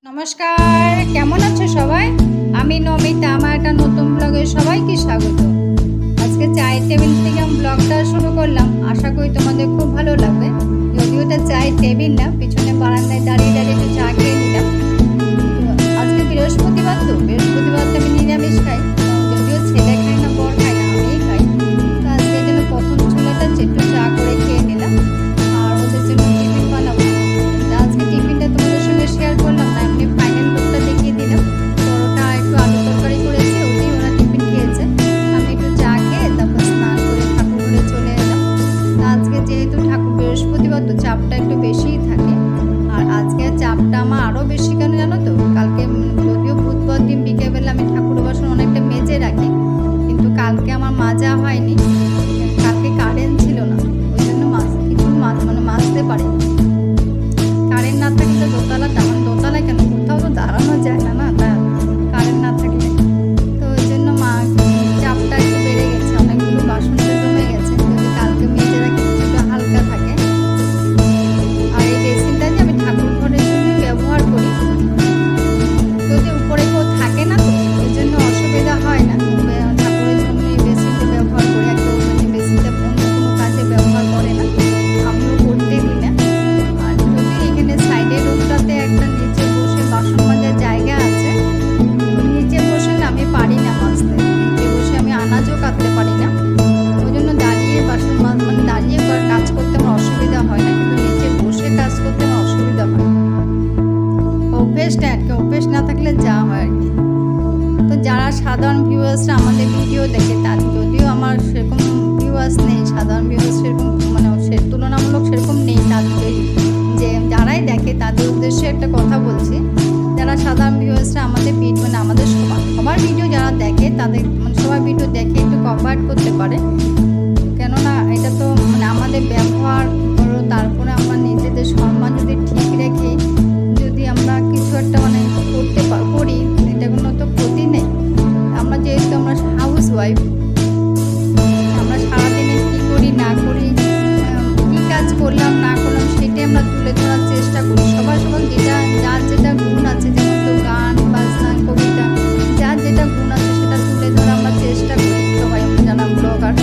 নমস্কার, কেমন আছো সবাই? আমি নমিতা, আমার একটা নতুন ব্লগে সবাইকে স্বাগত। আজকে চায়ের টেবিল থেকে আমি ব্লগটা শুরু করলাম। আশা করি তোমাদের খুব ভালো লাগবে। যদিও এটা চায়ের টেবিল না, পিছনে বারান্দায় দাঁড়িয়ে দাঁড়িয়ে একটু চা খেয়ে নিলাম। তো আজকে বৃহস্পতিবার, তো আমি নিরামিষ খাই। যদিও ছেলে খায় না, বর খায় না, আমিই খাই। তো আজকে এই জন্য প্রথম ছোলাটা একটু চা করে খেয়ে নিলাম, আর ওদের জন্য টিফিন বানাবো। আজকে টিফিনটা তোমাদের সঙ্গে শেয়ার করলাম না, এমনি ফাইনাল লুকটা দেখিয়ে দিলাম। পরোটা একটু আলু তরকারি করেছি, ওটাই ওরা টিফিন খেয়েছে। আমি একটু চা খেয়ে তারপর স্নান করে ঠাকুর ঘরে চলে এলাম। আজকে যেহেতু বৃহস্পতিবার, তো চাপটা একটু বেশিই থাকে। আর আজকে চাপটা আমার আরও বেশি কেন জানো তো? কালকে যদিও বুধবার দিন বিকেলবেলা আমি ঠাকুর বাসন অনেকটা মেজে রাখি, কিন্তু কালকে আমার মাজা হয়নি। কালকে কারেন্ট ছিল না, ওই জন্য মাজতে পারিনি। কারেন্ট না থাকলে দোতলায় কেন, কোথাও তো দাঁড়ানো যায় না, তা কারেন্ট না থাকলে। তো ওই জন্য চাপটা একটু বেড়ে গেছে, অনেকগুলো বাসন জমে গেছে। যদি কালকে মেজে রাখি কিছুটা হালকা থাকে। আর এই বেসিনটা যে আমি ঠাকুর ঘরের জন্য ব্যবহার করি, যদি উপরে কেউ থাকে না, তো ওই জন্য অসুবিধা হয় না। ঠাকুরের জন্য এই বেসিনটা ব্যবহার করি। আর কেউ মানে বেসিনটা অন্য কোনো কাজে ব্যবহার করে না, আমিও করতে দিই না। আর যদি এখানে সাইডের রুমটাতে একটা নিচে বসে বাসন মাজার জায়গা আছে, নিচে বসে না আমি পারি না মাজতে। নিচে বসে আমি আনাজও কাটতে পারি না। ওই জন্য দাঁড়িয়ে দাঁড়িয়ে কাজ করতে আমার অসুবিধা হয় না, কিন্তু নিচে বসে কাজ করতে আমার অসুবিধা হয়। অভ্যেস না থাকলে যা হয় আর কি। তো যারা সাধারণ ভিউয়ার্সরা আমাদের ভিডিও দেখে, তার যদিও আমার সেরকম ভিউয়ার্স নেই, সাধারণ ভিউয়ার্স সেরকম তুলনামূলক সেরকম নেই, তাদের যে যারাই দেখে তাদের উদ্দেশ্যে একটা কথা বলছি। যারা সাধারণ ভিউয়ার্সরা আমাদের আমাদের সবার ভিডিও যারা দেখে, তাদের সবার ভিডিও দেখে একটু কভার করতে পারে। কেননা এটা তো আমাদের ব্যবহার করো, তারপরে আমরা নিজেদের সম্মান যদি ঠিক রেখে যদি আমরা কিছু একটা করতে করি, এটা কোনো তো ক্ষতি নেই। যেহেতু আমরা হাউস ওয়াইফ, আমরা সারাদিনে কী করি না করি, কী কাজ করলাম না করলাম, সেটাই আমরা তুলে ধরার চেষ্টা করি। সবার যার যেটা গুণ আছে, যেমন তো গান বাজনা কবিতা, যার যেটা গুণ আছে সেটা তুলে ধরা আমরা চেষ্টা করি সবাই, আমরা যারা ব্লগার।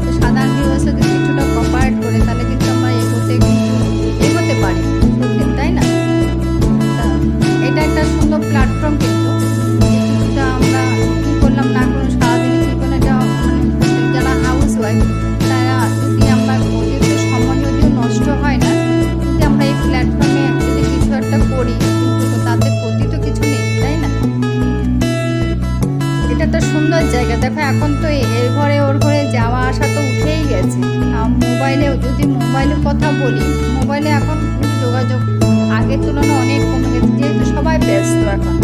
তো সাধারণ ভিউয়ার্সরা যদি কিছুটা কপারেট করে, তাহলে কিন্তু আমরা এগোতে পারি, সত্যি তাই না? এটা একটা সুন্দর প্ল্যাটফর্ম, কিন্তু কিছুটা আমরা কী করলাম না করলাম, সারাদিনে কী করলাম, এটা যারা হাউস ওয়াইফ তারা যদি আমরা অতিরিক্ত সময় যদিও নষ্ট হয় না, যদি আমরা এই প্ল্যাটফর্মে যদি কিছু একটা করি, কিন্তু তাতে ক্ষতি তো কিছু নেই, তাই না? এটা একটা সুন্দর জায়গা। দেখো এখন তো এর ঘরে ওর ঘরে যাওয়া আসা তো উঠেই গেছে। মোবাইলের কথা বলি, মোবাইলে এখন যোগাযোগ আগের তুলনায় অনেক কমে গেছে, যেহেতু সবাই ব্যস্ত এখন,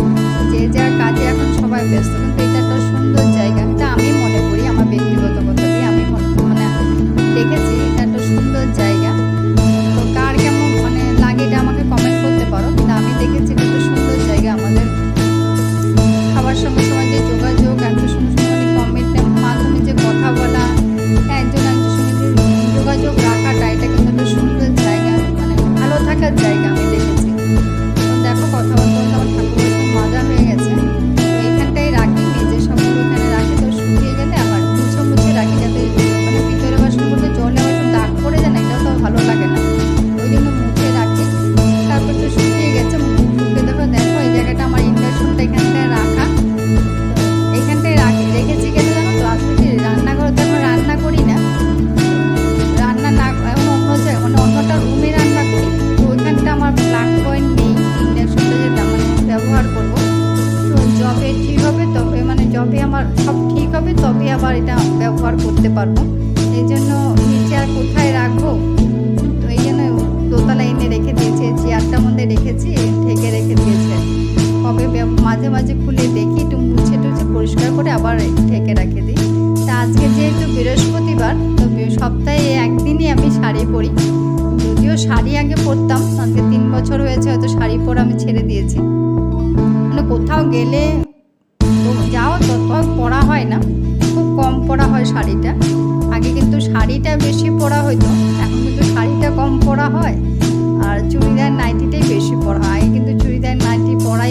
যে যার কাজে এখন সবাই ব্যস্ত। কিন্তু এটা একটা সুন্দর জায়গা, এটা আমি মনে করি, আমার ব্যক্তিগত কথা দিয়ে আমি দেখেছি এটা একটা সুন্দর জায়গা। তো কার কেমন লাগে এটা আমাকে কমেন্ট করতে পারো। কিন্তু আমি দেখেছি এটা একটা সুন্দর জায়গা। আমাদের সবার সঙ্গে সবাই যে যোগাযোগ, এত সুন্দর কমেন্টের মাধ্যমে যে কথা বলা, একজন একজনের সঙ্গে যে যোগাযোগ রাখাটা, এটা কিন্তু একটা সুন্দর জায়গা, ভালো থাকার জায়গা আমি দেখেছি। তো দেখো কথা বলতে বলতে আমার ঠাকুরের সব মাজা হয়ে গেছে। তো এখানটাই রাখি, মেজে সবগুলো এখানে রাখি। তো শুকিয়ে গেলে আবার মুছে রাখি, যাতে ভিতরে বাসনগুলো জলে আবার একটু দাগ পড়ে যায় না, এটাও তো ভালো লাগে না, ওই জন্য মুছে রাখি। তারপর একটু শুকিয়ে গেছে, দেখো এই জায়গাটা আমার ইন্ডাকশনটা এখানটায় রাখা। এখানটায় রেখেছি কেন জানো তো? আসলে রান্নাঘরে তো এখন রান্না করি না, এখন অন্যটা রুমে রান্না করি। তো ওইখানটা আমার প্লাগ পয়েন্ট নেই, ইন্ডাকশনটা যেটা ব্যবহার করবো। তো জবে ঠিক হবে, তবে জবে আমার সব ঠিক হবে, তবে আবার এটা ব্যবহার করতে পারবো। এই জন্য নিচে আর কোথায় রাখবো, তো এই জন্য দোতলা এনে রেখে দিয়েছে, চেয়ারটার মধ্যে রেখেছি, ঢেকে রেখে দিয়েছে। কবে মাঝে মাঝে খুলে দেখি, একটু মুছে টুছে পরিষ্কার করে আবার ঢেকে রেখে দিই। তা আজকে যেহেতু বৃহস্পতিবার, তো সপ্তাহে একদিনই আমি শাড়ি পরি। যদিও শাড়ি আগে পরতাম, আজকে 3 বছর হয়েছে হয়তো শাড়ি পরা আমি ছেড়ে দিয়েছি। কোথাও গেলে তো পরা হয় না, খুব কম পরা হয় শাড়িটা। আগে কিন্তু শাড়িটা বেশি পরা হইতো, এখন কিন্তু শাড়িটা কম পরা হয়। আর চুড়িদার নাইটিটাই বেশি পরা হয়। আগে কিন্তু চুড়িদার নাইটি পরা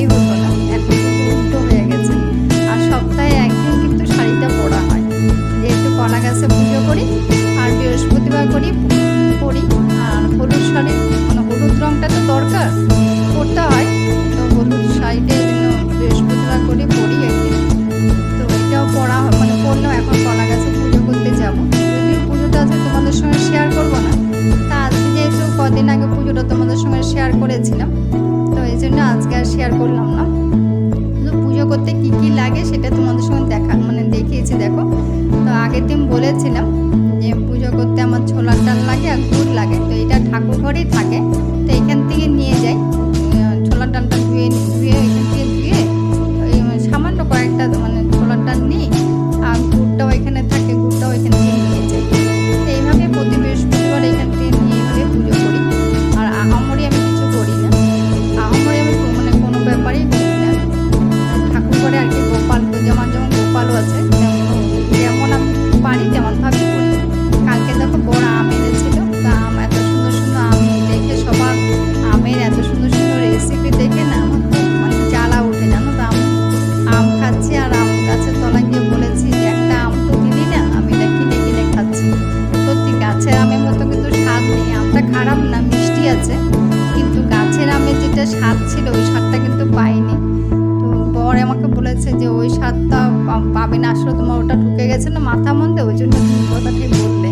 থেকে আর শেয়ার করলাম না। শুধু পুজো করতে কি কি লাগে সেটা তোমাদের সঙ্গে দেখিয়েছি। দেখো, তো আগের দিন বলেছিলাম যে পুজো করতে আমার ছোলার ডাল লাগে আর গুড় লাগে। তো এটা ঠাকুর ঘরেই থাকে, তো এখান থেকে নিয়ে যাই। ছোলার ডালটা ধুয়ে এখান থেকে ধুয়ে সামান্য কয়েকটা ছোলার ডাল নিই, আর গুড়টাও এখানে থাকে, গুড়টাও এখান থেকে নিয়ে যাই। তো এইভাবে প্রতি বৃহস্পতিবার এখান থেকে নিয়ে এইভাবে পুজো করি। আর আহামরি আমি কিছু করি না, আহামরি আমি কোনো ব্যাপারেই করি না। ঠাকুর ঘরে আর কি গোপাল, যেমন গোপালও আছে, যেমন আমি পারি তেমনভাবে করি। কালকে দেখো বড় আম এনেছিল, তা আম এত সুন্দর সুন্দর আম দেখে, সবার আমের এত সুন্দর সুন্দর রেসিপি দেখে না আমার খুব জ্বালা উঠে, জানো তো। আম খাচ্ছি আর আম গাছের তলায় গিয়ে বলেছি যে একটা আম তো দিলি না, আমি এটা কিনে কিনে খাচ্ছি। সত্যি গাছের আমের মতো কিন্তু স্বাদ নেই। আমটা খারাপ না, মিষ্টি আছে, কিন্তু গাছের আমের যেটা স্বাদ ছিল ওই স্বাদটা কিন্তু পাইনি। তো বর আমাকে বলেছে যে ওই স্বাদটা পাবে না, আসলে তোমার ওটা ঢুকে গেছে না মাথার মধ্যে, ওই জন্য তুমি কথাটাই বললে।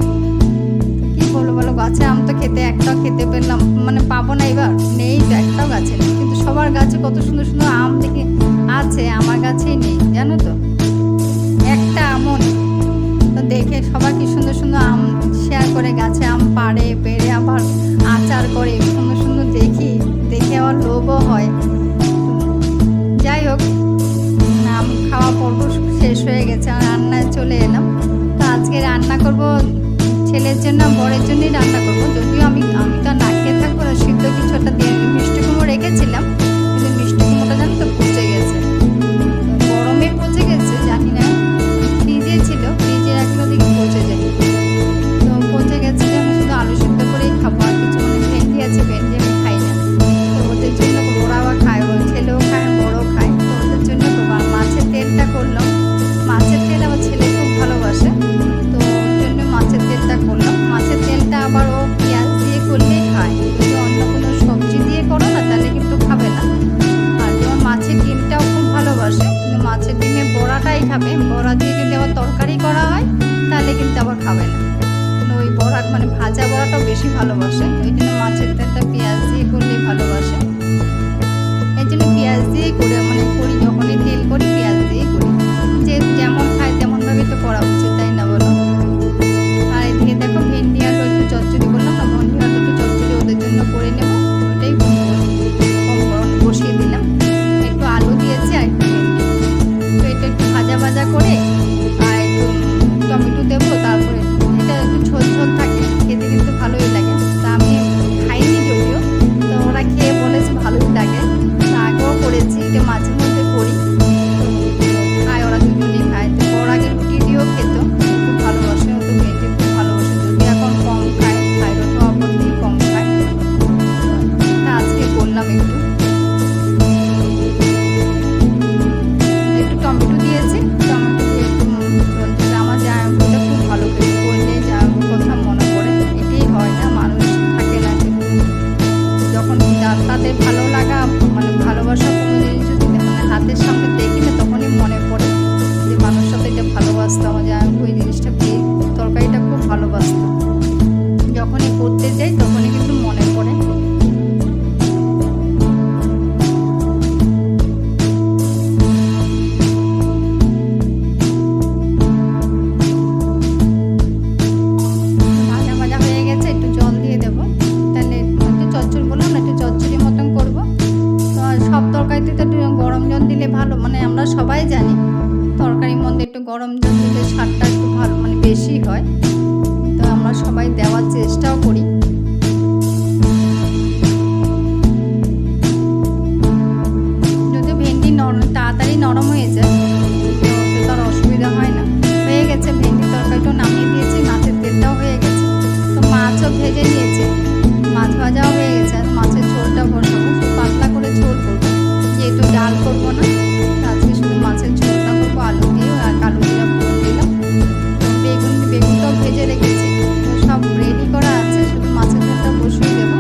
কি বলবো বলো, গাছের আম তো একটাও খেতে পেলাম, পাবো না এবার, নেই তো, একটাও গাছে নেই। কিন্তু সবার গাছে কত সুন্দর সুন্দর আম দেখে আছে, আমার গাছেই নেই, জানো তো, একটা আমও নেই। তো দেখে সবার কি সুন্দর সুন্দর আম শেয়ার করে, গাছে আম পেড়ে আবার আচার করে, সুন্দর সুন্দর দেখে আবার লোভও হয়। যাই হোক, আম খাওয়া পর্ব শেষ হয়ে গেছে, আর রান্নায় চলে এলাম। তো আজকে রান্না করব ছেলের জন্য, বরের জন্যই রান্না করবো। যদিও আমি তো না খেয়ে থাকবো না, সিদ্ধ কিছু একটা দিয়ে মিষ্টি কুমড়ো রেখেছিলাম, কিন্তু মিষ্টি কুমড়োটা জানো তো পচে গেছে, গরমে পচে গেছে, জানি না, ফ্রিজে ছিল, ফ্রিজে রাখলে দিকে পচে যায়। তো পচে গেছে, আমি শুধু আলু সিদ্ধ করেই খাবো, আর কিছু ভেন্ডি আছে, ভেন্ডি আমি খাই না। তো ওদের জন্য ওরা আবার খায়, ছেলেও খায়, বড়ও খায়, তো ওদের জন্য করবো। আর মাছের তেলটা করলাম, মাছের তেল আমার ছেলে খুব ভালোবাসে, তো ওর জন্য মাছের তেলটা করলাম। মাছের তেলটা আবার ও পেঁয়াজ দিয়ে করলেই খায়, যদি অন্য কোনো সবজি দিয়ে করো না তাহলে কিন্তু খাবে না। আর যেমন মাছের ডিমটাও খুব ভালোবাসে, কিন্তু মাছের ডিমে বড়াটাই খাবে, বড়া দিয়ে যদি আবার তরকারি করা হয় তাহলে কিন্তু আবার খাবে না। কিন্তু ওই বড়া ভাজা বড়াটাও বেশি ভালোবাসে, ওই জন্য মাছের তেলটা পেঁয়াজ দিয়ে করলেই ভালোবাসে। এই জন্য পেঁয়াজ দিয়েই করি, যখনই তেল করি পেঁয়াজ দিয়ে করি। যে যেমন খায় তেমনভাবেই তো করা উচিত, তাই না বলো। আর এদিকে দেখো, ভেন্ডি আলু একটু চচ্চড়ি করলাম না, ভেন্ডি আলু একটু চচ্চড়ি ওদের জন্য করে নেবো, ওইটাই বসিয়ে দিলাম। একটু আলু দিয়েছি আর একটু ভেন্ডি, তো এটা একটু ভাজা করে আর একটু টমেটো দেবো, তারপরে এটা একটু ঝোল ঝোল থাকে, খেতে কিন্তু ভালোই লাগে। তা আমি খাইনি যদিও, তো ওরা খেয়ে বলেছে ভালোই লাগে, তা আগেও করেছি, এটা মাঝে মধ্যে করি, খায়, ওরা দুজনেই খায়। তো ওর আগে রুটি দিয়েও খেত, খুব ভালোবাসে, ও তো ভেন্ডি খুব ভালোবাসে, যদি এখন কম খায়, থাইরয়েড হওয়ার পর থেকে কম খায়। তা আজকে করলাম একটু টমেটো দিয়েছি, টমেটো দিয়ে একটু ঝোল। আমার জামাইবাবুটা খুব ভালো করে করলে জামাইবাবুর কথা মনে পড়ে, এটাই হয় না, মানুষ থাকে না, কিন্তু যখন তাদের ভালো লাগা ভালোবাসা কোনো জিনিস যদি হাতের সামনে দেখি না, তখনই মনে পড়ে যে মানুষটা তো এটা ভালোবাসতো, আমার জামাইবাবু এই জিনিসটা পেয়ে তরকারিটা খুব ভালোবাসতো। যখনই করতে যাই তখনই কিন্তু মনে পড়ে। ভাজা হয়ে গেছে, একটু জল দিয়ে দেবো, তাহলে একটু চচ্চড়ি বললাম না, একটু চচ্চড়ি মতন করবো। তো সব তরকারিতে তো একটু গরম জল দিলে ভালো, আমরা সবাই জানি তরকারির মধ্যে একটু গরম জল দিলে স্বাদটা একটু ভালো, বেশি হয়। তো আমরা সবাই দেওয়ার চেষ্টাও করি। যদিও ভেন্ডি তাড়াতাড়ি নরম হয়ে যায়, তো তার অসুবিধা হয় না। হয়ে গেছে, ভেন্ডি তরকারিটাও নামিয়ে দিয়েছি, মাছের তেলটাও হয়ে গেছে, তো মাছও ভেজে নিয়েছি, মাছ ভাজাও হয়ে গেছে। আর মাছের ঝোলটা বসাবো, পাতলা করে ঝোল করবো, যেহেতু ডাল করবো না, আজকে শুধু মাছের ঝোলটা করবো, আলু দিয়ে আর কালো জিরা ফোড়ন দিলাম। বেগুনটাও ভেজে রেখেছি, তো সব রেডি করা আছে, শুধু মাছের ঝোলটা বসিয়ে দেবো।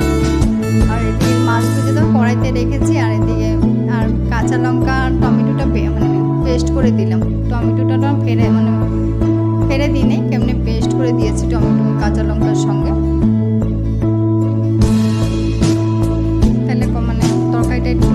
আর এদিকে মাছ ভেজে তো কড়াইতে রেখেছি, আর এদিকে আর কাঁচা লঙ্কা আর টমেটোটা পেস্ট করে দিলাম। টমেটোটা ফেলে দিই নেই, কেমনি পেস্ট করে দিয়েছি টমেটো কাঁচা লঙ্কার সঙ্গে। তাহলে তরকারিটা একটু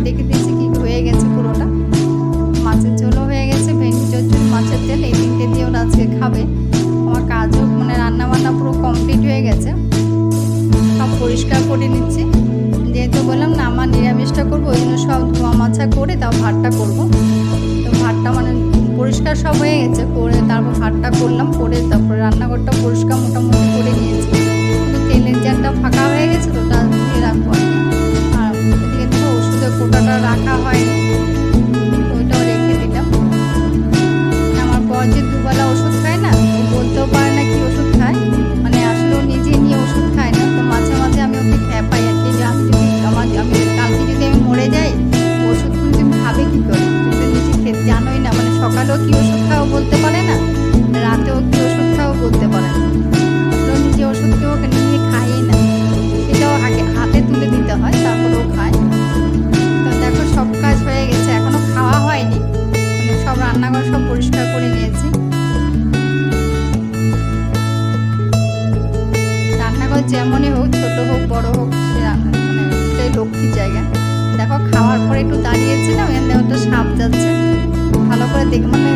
দেখে দিয়েছি কি হয়ে গেছে পুরোটা। মাছের ঝোলও হয়ে গেছে, ভেন্ডি চচ্চড়ি, মাছের তেল, এই তিনটে দিয়ে ওরা আজকে খাবে। আমার কাজও মানে রান্না বান্না পুরো কমপ্লিট হয়ে গেছে, সব পরিষ্কার করে নিচ্ছি। যেহেতু বললাম না আমার নিরামিষটা করবো, ওই জন্য সব ধোয়া মাছা করে তাও ভাতটা করবো। তো ভাতটা মানে পরিষ্কার সব হয়ে গেছে, করে তারপর ভাতটা করলাম, করে তারপরে রান্নাঘরটা পরিষ্কার মোটামুটি করে নিয়েছি। কিন্তু তেলের জারটা ফাঁকা হয়ে গেছে, তো ওটা ধুয়ে রাখবো আর কি। আর এদিকে দেখো ওষুধের কোটাটা রাখা হয়নি, তো ওইটাও রেখে দিলাম। আমার বর যে দুবেলা ওষুধ খায় না, ও বলতেও পারে না কি ওষুধ খায়, মানে আসলে ও নিজে নিয়ে ওষুধ খায় না। তো মাঝে মাঝে আমি ওকে খেপাই আর কি, যে আমি কালকে যদি আমি মরে যাই, ওষুধ তুমি খাবে কি করে, তুমি তো নিজে খেতে জানোই না। মানে সকালেও কি ওষুধ খাও বলতে পারে না, রাতেও কি ওষুধ খাও বলতে পারে না। আসলে নিজে ওষুধ কেউ নিয়ে খায়ই না, সেটাও আগে হাতে তুলে দিতে হয়, তারপরেও খায়। তো দেখো সব কাজ হয়ে গেছে, এখনো খাওয়া হয়নি, মানে সব রান্নাঘর সব পরিষ্কার করে নিয়েছি। রান্নাঘর যেমনই হোক, ছোট হোক বড় হোক, মানে সেটাই লক্ষ্মীর জায়গা। দেখো খাওয়ার পরে একটু দাঁড়িয়েছিলাম, এখানে একটা সাপ যাচ্ছে, ভালো করে দেখ মানে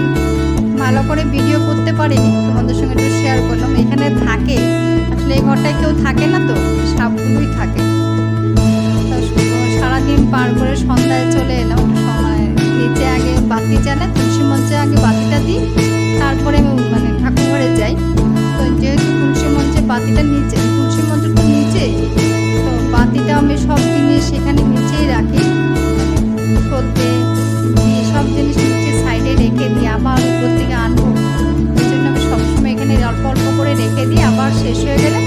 ভালো করে ভিডিও করতে পারিনি, তোমাদের সঙ্গে একটু শেয়ার করলাম। এখানে থাকে, আসলে এই ঘরটায় কেউ থাকে না, তো সাপগুলোই থাকে। তো সারাদিন পার করে সন্ধ্যায় চলে এলাম, একটু সময় নিচে আগে বাতি জ্বালে, তুলসী মঞ্চে আগে বাতিটা দিই, তারপরে আমি মানে ঠাকুর ঘরে যাই। তো যেহেতু তুলসী মঞ্চে বাতিটা নিচে, তুলসী মঞ্চটা নিচে, তো বাতিটা আমি সব জিনিস সেখানে নিচেই রাখি, সলতে দিয়ে সব জিনিস নিচে সাইডে রেখে দিই, আবার উপর থেকে আনবো। ওই জন্য আমি সবসময় এখানে অল্প অল্প করে রেখে দিই, আবার শেষ হয়ে গেলে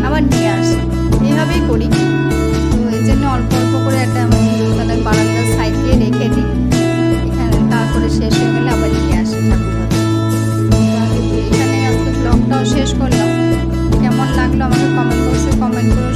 আবার নিয়ে আসি, এইভাবেই করি। তো এই জন্য অল্প অল্প করে একটা আমি দোতলার বারান্দার সাইড দিয়ে রেখে দিই এখানে, তারপরে শেষ হয়ে গেলে আবার নিয়ে আসি ঠাকুর ঘরে। এখানে আজকে ব্লগটাও শেষ করলাম। কেমন লাগলো আমাকে কমেন্ট বক্সে কমেন্ট করে